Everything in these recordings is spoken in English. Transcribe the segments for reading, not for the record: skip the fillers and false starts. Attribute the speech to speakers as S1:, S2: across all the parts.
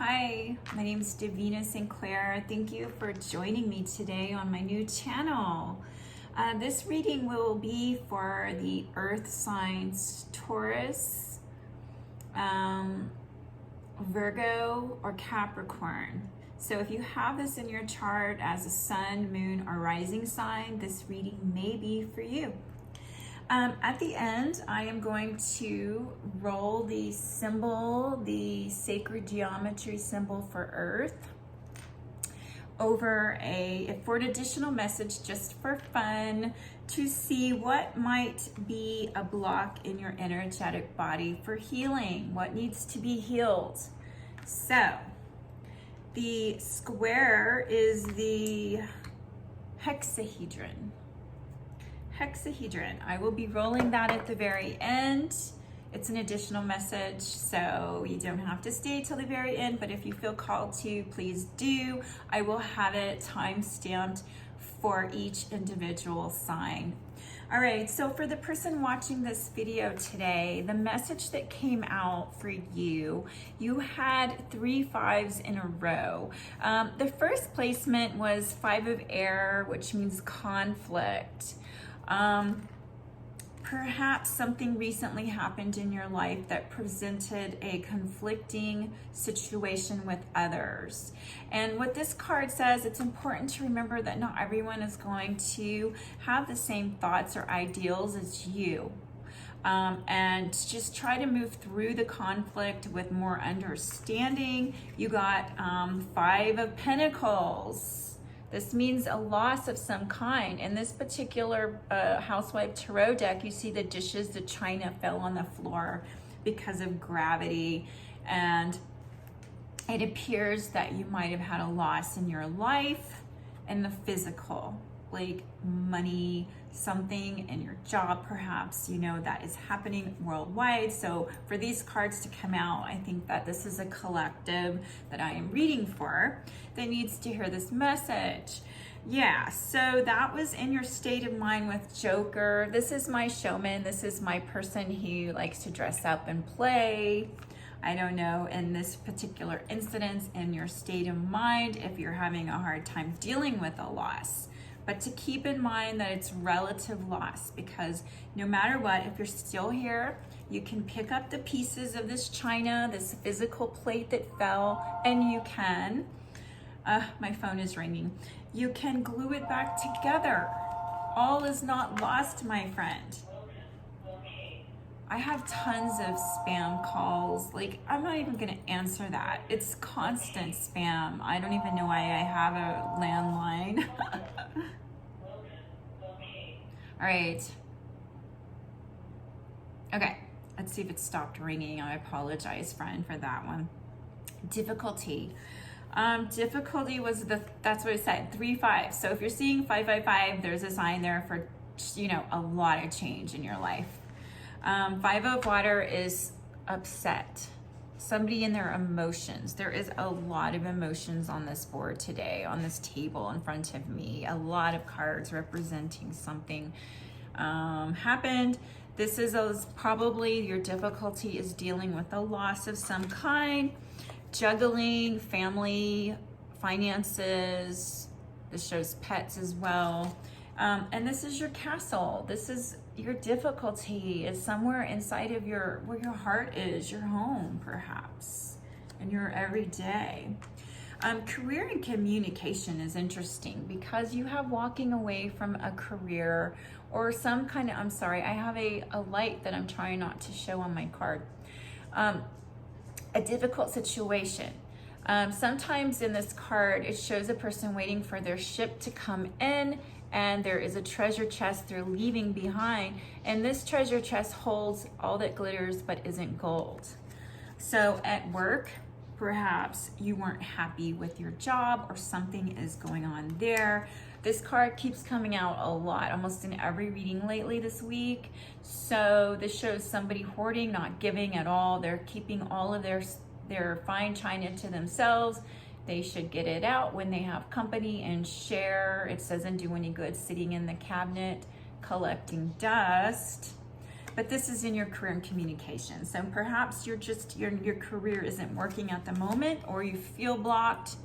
S1: Hi, my name is Devina Sinclair. Thank you for joining me today on my new channel. This reading will be for the earth signs Taurus, Virgo, or Capricorn. So if you have this in your chart as a sun, moon, or rising sign, this reading may be for you. At the end, I am going to roll the symbol, the sacred geometry symbol for Earth, over for an additional message just for fun to see what might be a block in your energetic body for healing, what needs to be healed. So, the square is the hexahedron. I will be rolling that at the very end. It's an additional message, so you don't have to stay till the very end, but if you feel called to, please do. I will have it time-stamped for each individual sign. All right, so for the person watching this video today, the message that came out for you, you had 3 5s in a row. The first placement was 5 of air, which means conflict. Perhaps something recently happened in your life that presented a conflicting situation with others. And what this card says, it's important to remember that not everyone is going to have the same thoughts or ideals as you. And just try to move through the conflict with more understanding. You got 5 of Pentacles. This means a loss of some kind. In this particular Housewife Tarot deck, you see the dishes, the china fell on the floor because of gravity. And it appears that you might have had a loss in your life and the physical, like money, something in your job perhaps, you know, that is happening worldwide. So for these cards to come out, I think that this is a collective that I am reading for that needs to hear this message. Yeah, so that was in your state of mind with Joker. This is my showman. This is my person who likes to dress up and play. I don't know, in this particular instance, in your state of mind, if you're having a hard time dealing with a loss. But to keep in mind that it's relative loss, because no matter what, if you're still here, you can pick up the pieces of this china, this physical plate that fell, and you can, my phone is ringing, you can glue it back together. All is not lost, my friend. I have tons of spam calls. Like, I'm not even gonna answer that. It's constant spam. I don't even know why I have a landline. All right. Okay, let's see if it stopped ringing. I apologize, friend, for that one. Difficulty. Difficulty was that's what it said, 3 5. So if you're seeing 5 5 5, there's a sign there for, you know, a lot of change in your life. 5 of water is upset. Somebody in their emotions. There is a lot of emotions on this board today, on this table in front of me. A lot of cards representing something happened. This is probably your difficulty is dealing with a loss of some kind, juggling, family, finances. This shows pets as well. And this is your castle. This is your difficulty is somewhere inside of where your heart is, your home perhaps, and your everyday. Career and communication is interesting because you have walking away from a career or some kind of, I'm sorry, I have a light that I'm trying not to show on my card. A difficult situation. Sometimes in this card, it shows a person waiting for their ship to come in, and there is a treasure chest they're leaving behind, and this treasure chest holds all that glitters but isn't gold. So at work, perhaps you weren't happy with your job or something is going on there. This card keeps coming out a lot, almost in every reading lately this week. So this shows somebody hoarding, not giving at all. They're keeping all of their fine china to themselves. They should get it out when they have company and share. It doesn't do any good sitting in the cabinet collecting dust. but this is in your career and communication. So perhaps you're just, your career isn't working at the moment, or you feel blocked.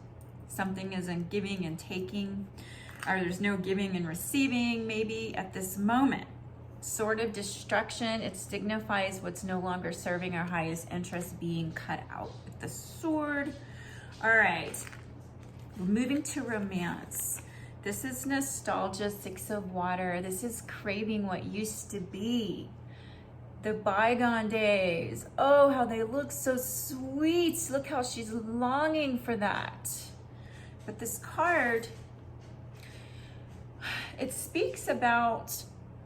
S1: Something isn't giving and taking, or there's no giving and receiving maybe at this moment. Sword of destruction, it signifies what's no longer serving our highest interest being cut out with the sword. All right, moving to romance. This is nostalgia, 6 of water. This is craving what used to be. The bygone days. Oh, how they look so sweet. Look how she's longing for that. But this card, it speaks about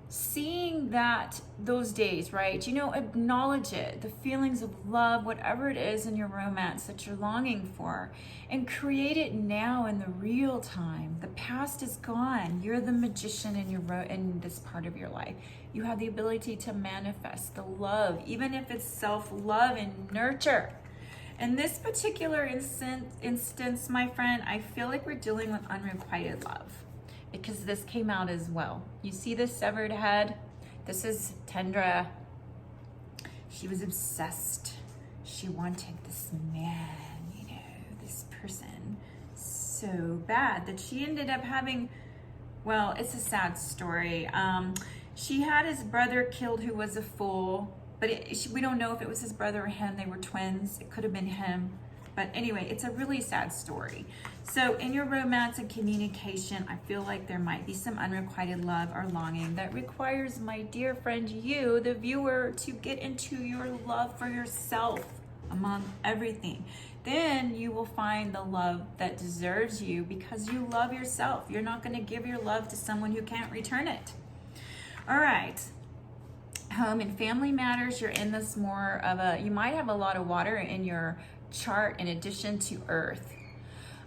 S1: seeing that those days, right? You know, acknowledge it, the feelings of love, whatever it is in your romance that you're longing for, and create it now in the real time. The past is gone. You're the magician in this part of your life. You have the ability to manifest the love, even if it's self-love and nurture. In this particular instance, my friend, I feel like we're dealing with unrequited love, because this came out as well. You see this severed head? This is Tendra. She was obsessed. She wanted this man, you know, this person so bad that she ended up having, well, it's a sad story. She had his brother killed, who was a fool, but we don't know if it was his brother or him. They were twins. It could have been him. But anyway, it's a really sad story. So in your romance and communication, I feel like there might be some unrequited love or longing that requires, my dear friend, you, the viewer, to get into your love for yourself among everything. Then you will find the love that deserves you, because you love yourself. You're not going to give your love to someone who can't return it. All right. Home and family matters. You're in this more of a, you might have a lot of water in your chart in addition to earth.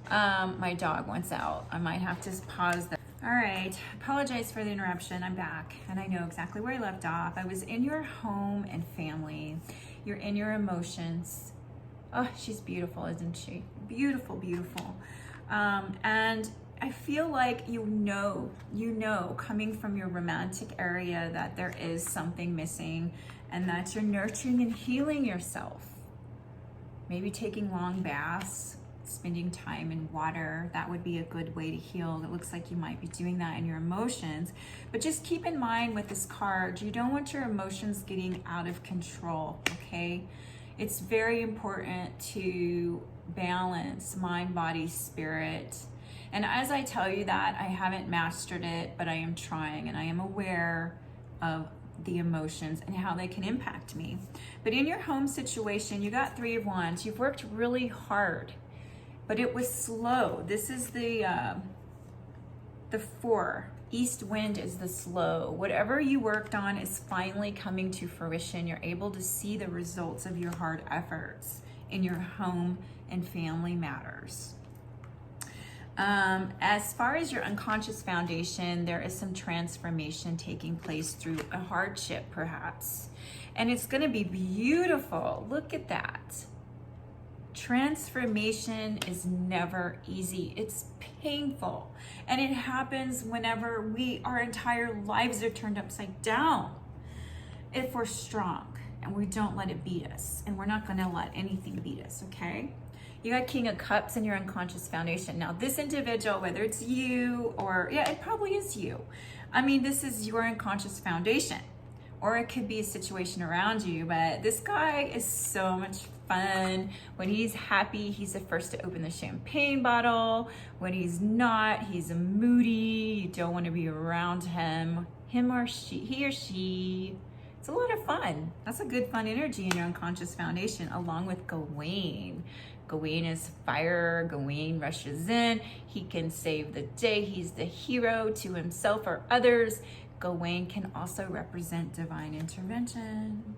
S1: My dog wants out. I might have to pause that. All right, apologize for the interruption. I'm back and I know exactly where I left off. I was in your home and family. You're in your emotions. Oh, she's beautiful, isn't she? Beautiful, beautiful. And I feel like you know, coming from your romantic area, that there is something missing, and that you're nurturing and healing yourself. Maybe taking long baths, spending time in water. That would be a good way to heal. It looks like you might be doing that in your emotions. But just keep in mind with this card, you don't want your emotions getting out of control, okay? It's very important to balance mind, body, spirit. And as I tell you that, I haven't mastered it, but I am trying, and I am aware of the emotions and how they can impact me. But in your home situation, you got 3 of Wands. You've worked really hard, but it was slow. This is the 4. East wind is the slow. Whatever you worked on is finally coming to fruition. You're able to see the results of your hard efforts in your home and family matters. As far as your unconscious foundation, there is some transformation taking place through a hardship, perhaps. And it's going to be beautiful. Look at that. Transformation is never easy. It's painful. And it happens whenever our entire lives are turned upside down. If we're strong and we don't let it beat us. And we're not going to let anything beat us, okay? You got King of Cups in your unconscious foundation. Now, this individual, whether it's you or, yeah, it probably is you. I mean, this is your unconscious foundation. Or it could be a situation around you, but this guy is so much fun. When he's happy, he's the first to open the champagne bottle. When he's not, he's moody. You don't want to be around him. Him or she, he or she. It's a lot of fun. That's a good fun energy in your unconscious foundation, along with Gawain. Gawain is fire. Gawain rushes in. He can save the day. He's the hero to himself or others. Gawain can also represent divine intervention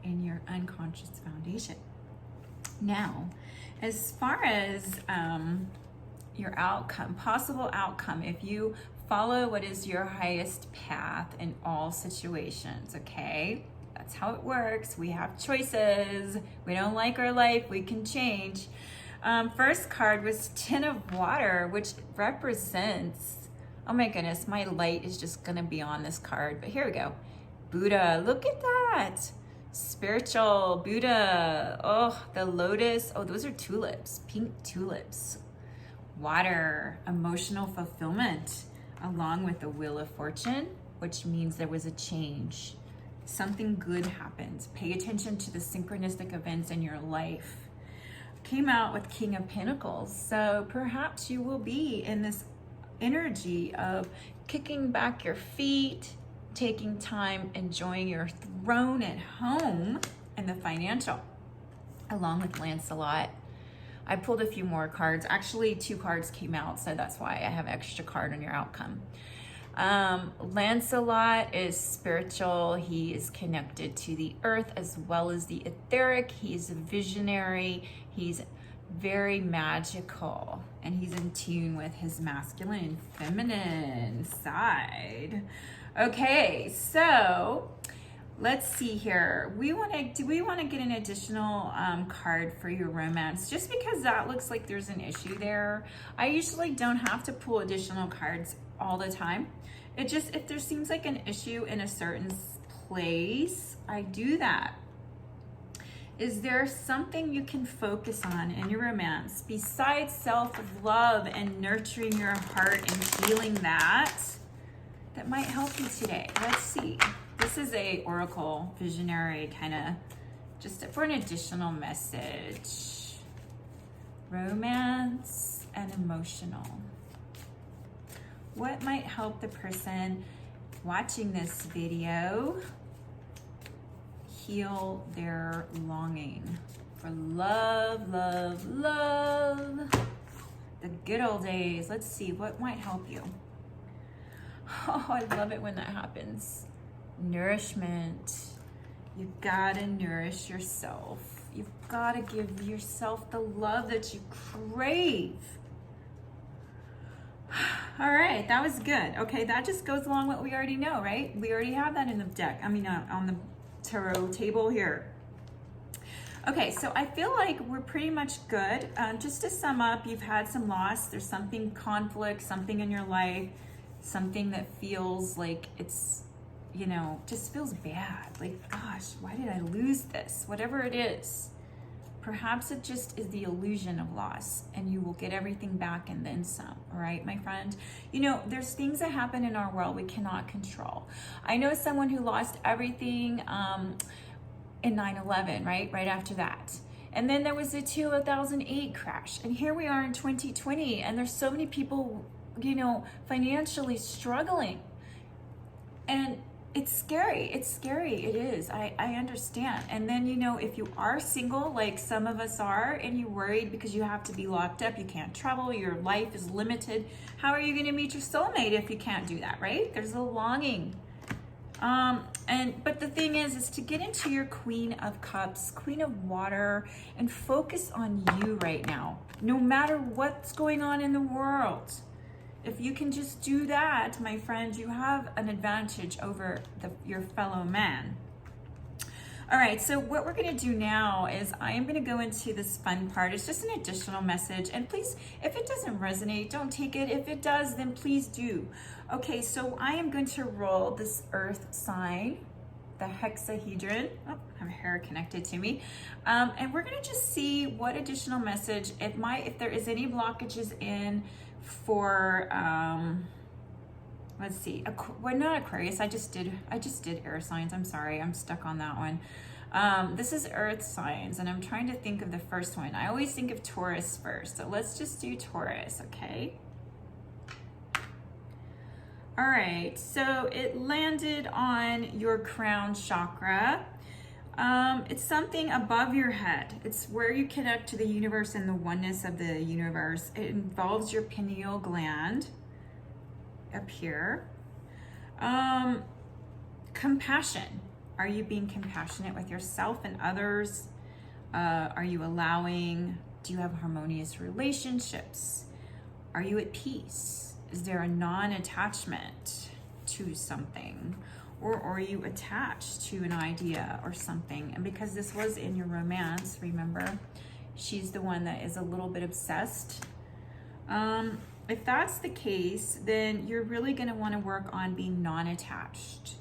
S1: in your unconscious foundation. Now, as far as your outcome, possible outcome, if you follow what is your highest path in all situations, okay? That's how it works. We have choices. We don't like our life, we can change. First card was 10 of Water, which represents, oh my goodness, my light is just gonna be on this card, but here we go. Buddha, look at that. Spiritual, Buddha. Oh, the lotus. Oh, those are tulips, pink tulips. Water, emotional fulfillment, along with the Wheel of Fortune, which means there was a change. Something good happened. Pay attention to the synchronistic events in your life. Came out with King of Pentacles. So perhaps you will be in this energy of kicking back your feet, taking time, enjoying your throne at home, and the financial, along with Lancelot. I pulled a few more cards. Actually, 2 cards came out, so that's why I have extra card on your outcome. Lancelot is spiritual. He is connected to the earth as well as the etheric. He's a visionary. He's very magical, and he's in tune with his masculine and feminine side. Okay, so let's see here. Do we want to get an additional card for your romance? Just because that looks like there's an issue there. I usually don't have to pull additional cards all the time. It just, if there seems like an issue in a certain place, I do that. Is there something you can focus on in your romance besides self-love and nurturing your heart and healing that might help you today? Let's see. This is a oracle visionary kind of just for an additional message. Romance and emotional. What might help the person watching this video heal their longing for love, love, love? The good old days. Let's see, what might help you? Oh, I love it when that happens. Nourishment. You've got to nourish yourself. You've got to give yourself the love that you crave. All right, that was good. Okay, that just goes along what we already know, right? We already have that in the deck. I mean, on the tarot table here. Okay, so I feel like we're pretty much good. Just to sum up, you've had some loss. There's something, conflict, something in your life, something that feels like it's, you know, just feels bad. Like, gosh, why did I lose this? Whatever it is. Perhaps it just is the illusion of loss, and you will get everything back and then some, all right, my friend? You know, there's things that happen in our world we cannot control. I know someone who lost everything in 9/11, right after that. And then there was the 2008 crash, and here we are in 2020, and there's so many people, you know, financially struggling. And it's scary. It's scary. It is. I understand. And then, you know, if you are single, like some of us are, and you're worried because you have to be locked up, you can't travel, your life is limited. How are you going to meet your soulmate if you can't do that, right? There's a longing. But the thing is to get into your Queen of Cups, Queen of Water, and focus on you right now, no matter what's going on in the world. If you can just do that, my friend, you have an advantage over your fellow man. All right, so what we're gonna do now is I am gonna go into this fun part. It's just an additional message, and please, if it doesn't resonate, don't take it. If it does, then please do. Okay, so I am going to roll this earth sign, the hexahedron. Oh, I have hair connected to me. And we're gonna just see what additional message, if there is any blockages in for let's see, well, not Aquarius. I just did air signs. I'm sorry, I'm stuck on that one. This is earth signs, and I'm trying to think of the first one. I always think of Taurus first, so let's just do Taurus. Okay, all right, so it landed on your crown chakra. It's something above your head. It's where you connect to the universe and the oneness of the universe. It involves your pineal gland up here. Compassion. Are you being compassionate with yourself and others? Are you allowing? Do you have harmonious relationships? Are you at peace? Is there a non-attachment to something? Or are you attached to an idea or something? And because this was in your romance, remember, she's the one that is a little bit obsessed. If that's the case, then you're really going to want to work on being non-attached.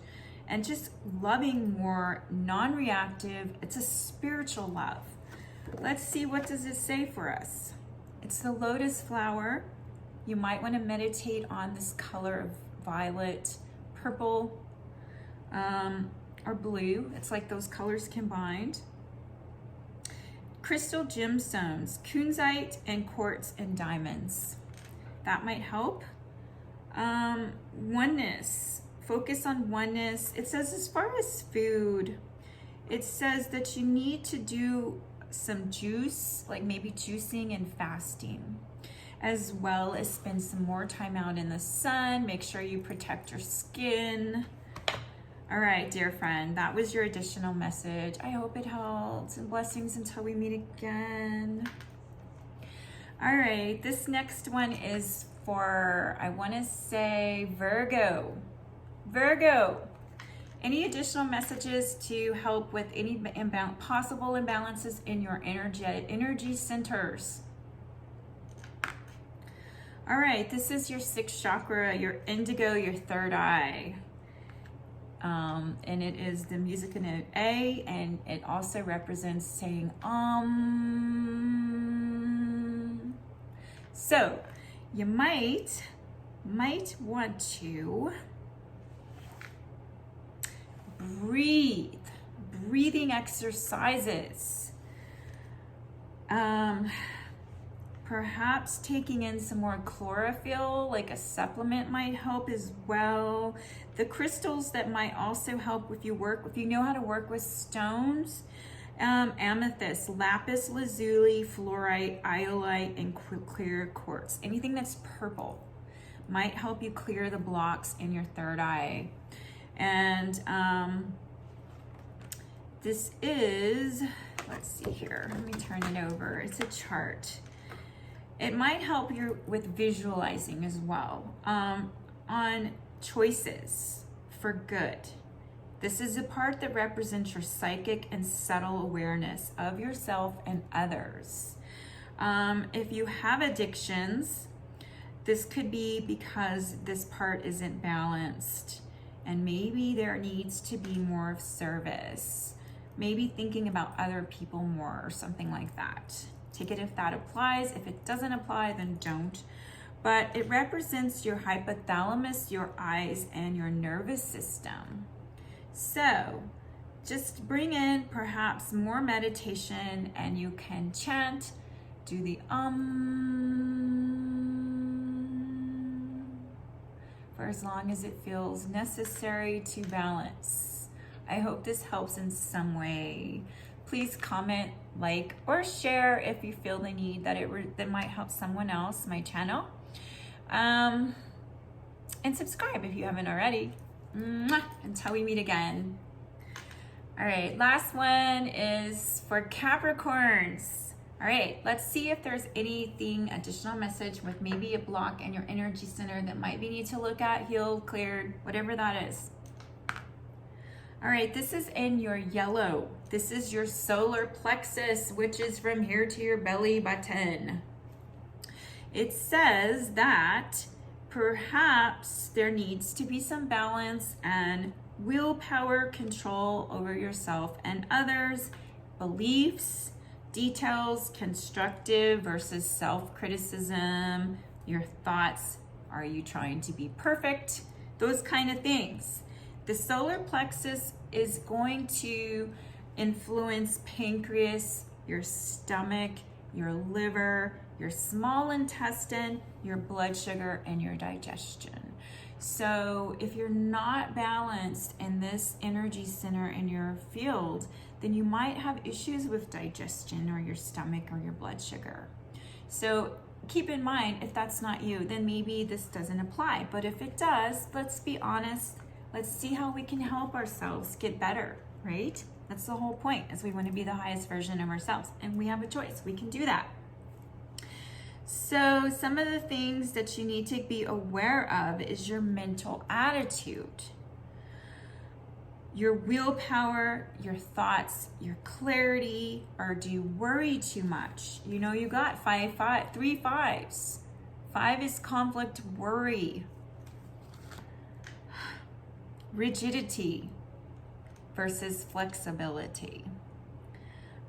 S1: and just loving more, non-reactive. It's a spiritual love. Let's see, what does it say for us? It's the lotus flower. You might want to meditate on this color of violet, purple, or blue. It's like those colors combined. Crystal gemstones, kunzite and quartz and diamonds. That might help. Oneness, focus on oneness. It says as far as food, it says that you need to do some juice, like maybe juicing and fasting, as well as spend some more time out in the sun. Make sure you protect your skin. All right, dear friend, that was your additional message. I hope it helped, and blessings until we meet again. All right, this next one is for, I want to say, Virgo. Virgo, any additional messages to help with any possible imbalances in your energy centers? All right, this is your sixth chakra, your indigo, your third eye. And it is the musical note A, and it also represents saying So you might want to breathing exercises. Perhaps taking in some more chlorophyll, like a supplement, might help as well. The crystals that might also help if you know how to work with stones, amethyst, lapis lazuli, fluorite, iolite, and clear quartz. Anything that's purple might help you clear the blocks in your third eye. And this is, let's see here, let me turn it over. It's a chart. It might help you with visualizing as well, on choices for good. This is a part that represents your psychic and subtle awareness of yourself and others. If you have addictions, this could be because this part isn't balanced, and maybe there needs to be more of service. Maybe thinking about other people more or something like that. Take it if that applies. If it doesn't apply, then don't. But it represents your hypothalamus, your eyes, and your nervous system. So just bring in perhaps more meditation, and you can chant, do the for as long as it feels necessary to balance. I hope this helps in some way. Please comment, like, or share if you feel the need that might help someone else, my channel. And subscribe if you haven't already. Mwah! Until we meet again. All right, last one is for Capricorns. All right, let's see if there's anything additional message with maybe a block in your energy center that might be need to look at, healed, cleared, whatever that is. All right, this is in your yellow. This is your solar plexus, which is from here to your belly button. It says that perhaps there needs to be some balance and willpower, control over yourself and others, beliefs, details, constructive versus self-criticism, your thoughts, are you trying to be perfect? Those kind of things. The solar plexus is going to influence pancreas, your stomach, your liver, your small intestine, your blood sugar, and your digestion. So if you're not balanced in this energy center in your field, then you might have issues with digestion or your stomach or your blood sugar. So keep in mind, if that's not you, then maybe this doesn't apply. But if it does, let's be honest. Let's see how we can help ourselves get better, right? That's the whole point, is we want to be the highest version of ourselves, and we have a choice. We can do that. So some of the things that you need to be aware of is your mental attitude, your willpower, your thoughts, your clarity, or do you worry too much? You know, you got 3 5s. 5 is conflict, worry, rigidity, versus flexibility.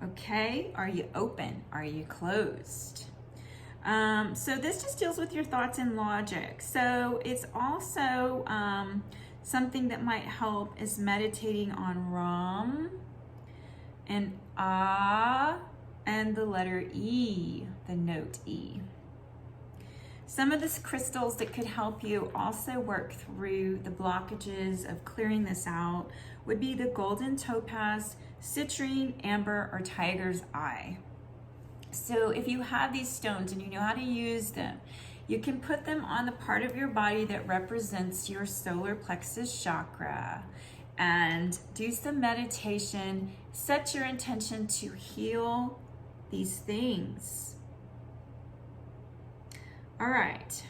S1: Okay, are you open? Are you closed? So this just deals with your thoughts and logic. So it's also something that might help is meditating on Ram and Ah and the letter E, the note E. Some of the crystals that could help you also work through the blockages of clearing this out would be the golden topaz, citrine, amber, or tiger's eye. So if you have these stones and you know how to use them, you can put them on the part of your body that represents your solar plexus chakra and do some meditation. Set your intention to heal these things. All right,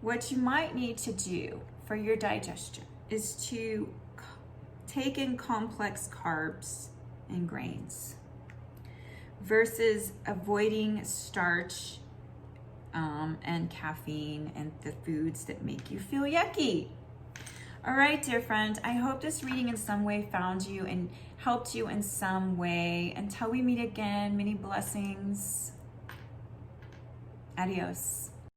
S1: what you might need to do for your digestion is to take in complex carbs and grains versus avoiding starch and caffeine and the foods that make you feel yucky. All right, dear friend, I hope this reading in some way found you and helped you in some way. Until we meet again, many blessings. Adios.